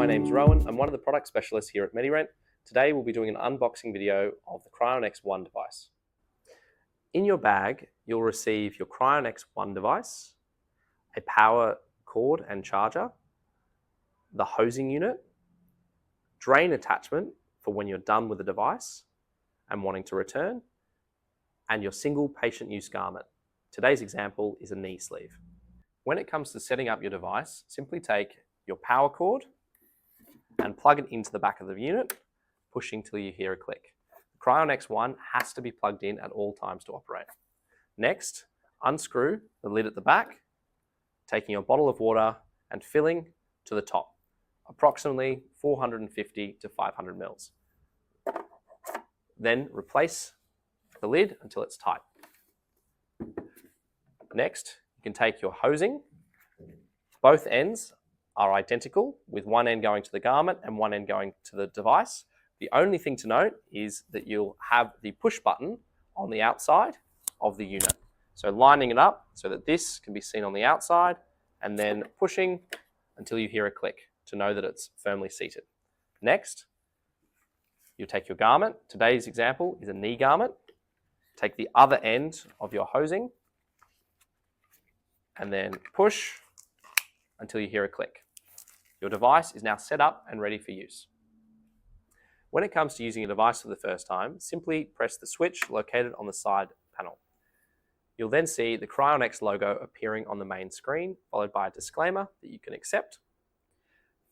my name's Rowan. I'm one of the product specialists here at Medi-Rent. Today we'll be doing an unboxing video of the Cryon-X One device. In your bag, you'll receive your Cryon-X One device, a power cord and charger, the hosing unit, drain attachment for when you're done with the device and wanting to return, and your single patient use garment. Today's example is a knee sleeve. When it comes to setting up your device, simply take your power cord and plug it into the back of the unit, pushing till you hear a click. The Cryon-X One has to be plugged in at all times to operate. Next, unscrew the lid at the back, taking your bottle of water and filling to the top, approximately 450 to 500 mils. Then replace the lid until it's tight. Next, you can take your hosing. Both ends are identical, with one end going to the garment and one end going to the device. The only thing to note is that you'll have the push button on the outside of the unit. So lining it up so that this can be seen on the outside and then pushing until you hear a click to know that it's firmly seated. Next, you take your garment. Today's example is a knee garment. Take the other end of your hosing and then push until you hear a click. Your device is now set up and ready for use. When it comes to using a device for the first time, simply press the switch located on the side panel. You'll then see the Cryon-X logo appearing on the main screen, followed by a disclaimer that you can accept.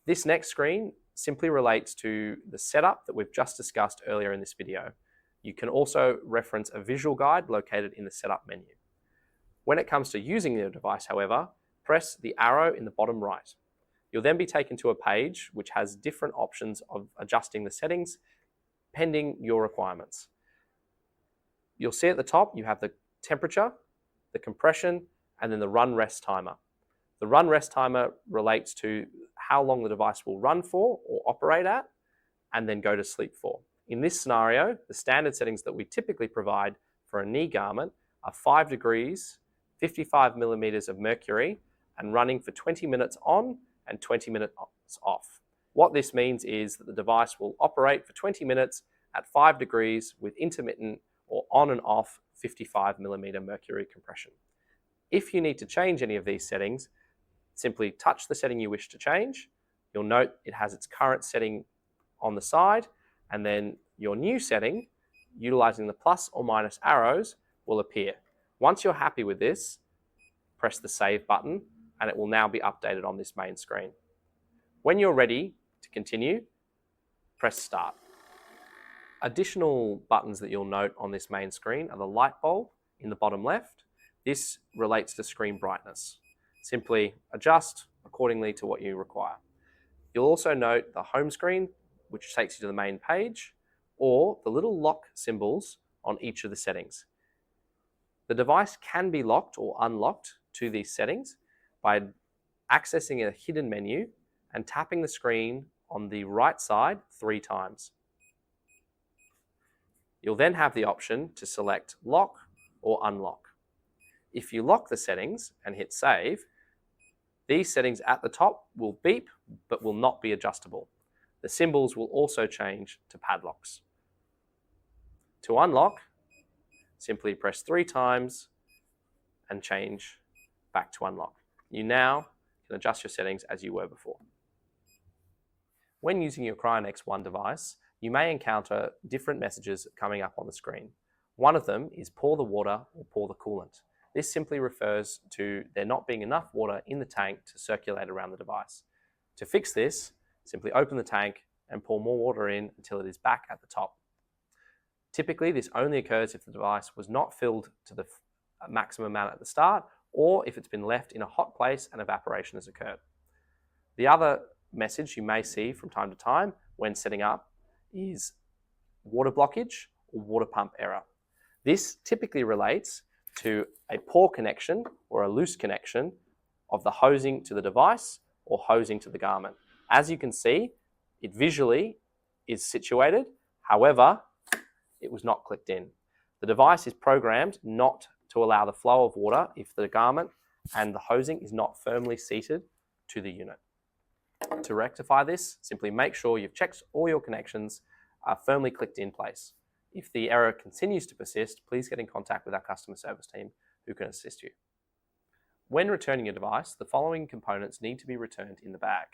This next screen simply relates to the setup that we've just discussed earlier in this video. You can also reference a visual guide located in the setup menu. When it comes to using the device, however, press the arrow in the bottom right. You'll then be taken to a page which has different options of adjusting the settings pending your requirements. You'll see at the top you have the temperature, the compression, and then the run rest timer. The run rest timer relates to how long the device will run for or operate at and then go to sleep for. In this scenario, the standard settings that we typically provide for a knee garment are 5 degrees, 55 millimeters of mercury, and running for 20 minutes on and 20 minutes off. What this means is that the device will operate for 20 minutes at 5 degrees with intermittent or on and off 55 millimeter mercury compression. If you need to change any of these settings, simply touch the setting you wish to change. You'll note it has its current setting on the side, and then your new setting, utilizing the plus or minus arrows, will appear. Once you're happy with this, press the save button and it will now be updated on this main screen. When you're ready to continue, press start. Additional buttons that you'll note on this main screen are the light bulb in the bottom left. This relates to screen brightness. Simply adjust accordingly to what you require. You'll also note the home screen, which takes you to the main page, or the little lock symbols on each of the settings. The device can be locked or unlocked to these settings by accessing a hidden menu and tapping the screen on the right side 3 times. You'll then have the option to select lock or unlock. If you lock the settings and hit save, these settings at the top will beep but will not be adjustable. The symbols will also change to padlocks. To unlock, simply press 3 times and change back to unlock. You now can adjust your settings as you were before. When using your Cryon-X One device, you may encounter different messages coming up on the screen. One of them is pour the water or pour the coolant. This simply refers to there not being enough water in the tank to circulate around the device. To fix this, simply open the tank and pour more water in until it is back at the top. Typically, this only occurs if the device was not filled to the maximum amount at the start, or if it's been left in a hot place and evaporation has occurred. The other message you may see from time to time when setting up is water blockage or water pump error. This typically relates to a poor connection or a loose connection of the hosing to the device or hosing to the garment. As you can see, it visually is situated, however, it was not clicked in. The device is programmed not to allow the flow of water if the garment and the hosing is not firmly seated to the unit. To rectify this, simply make sure you've checked all your connections are firmly clicked in place. If the error continues to persist, please get in contact with our customer service team who can assist you. When returning your device, the following components need to be returned in the bag: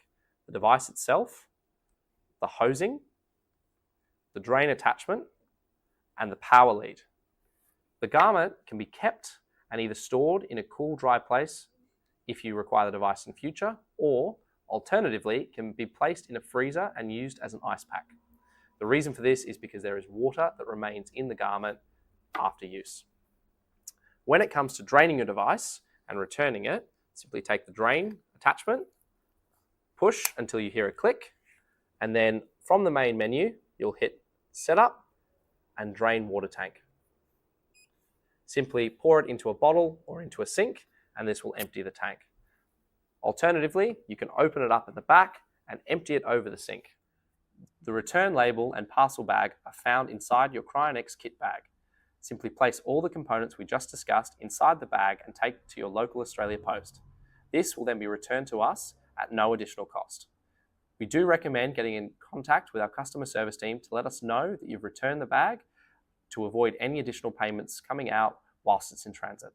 the device itself, the hosing, the drain attachment, and the power lead. The garment can be kept and either stored in a cool, dry place if you require the device in future, or alternatively, can be placed in a freezer and used as an ice pack. The reason for this is because there is water that remains in the garment after use. When it comes to draining your device and returning it, simply take the drain attachment, push until you hear a click, and then from the main menu, you'll hit Setup and Drain Water Tank. Simply pour it into a bottle or into a sink, and this will empty the tank. Alternatively, you can open it up at the back and empty it over the sink. The return label and parcel bag are found inside your Cryon-X kit bag. Simply place all the components we just discussed inside the bag and take it to your local Australia Post. This will then be returned to us at no additional cost. We do recommend getting in contact with our customer service team to let us know that you've returned the bag to avoid any additional payments coming out whilst it's in transit.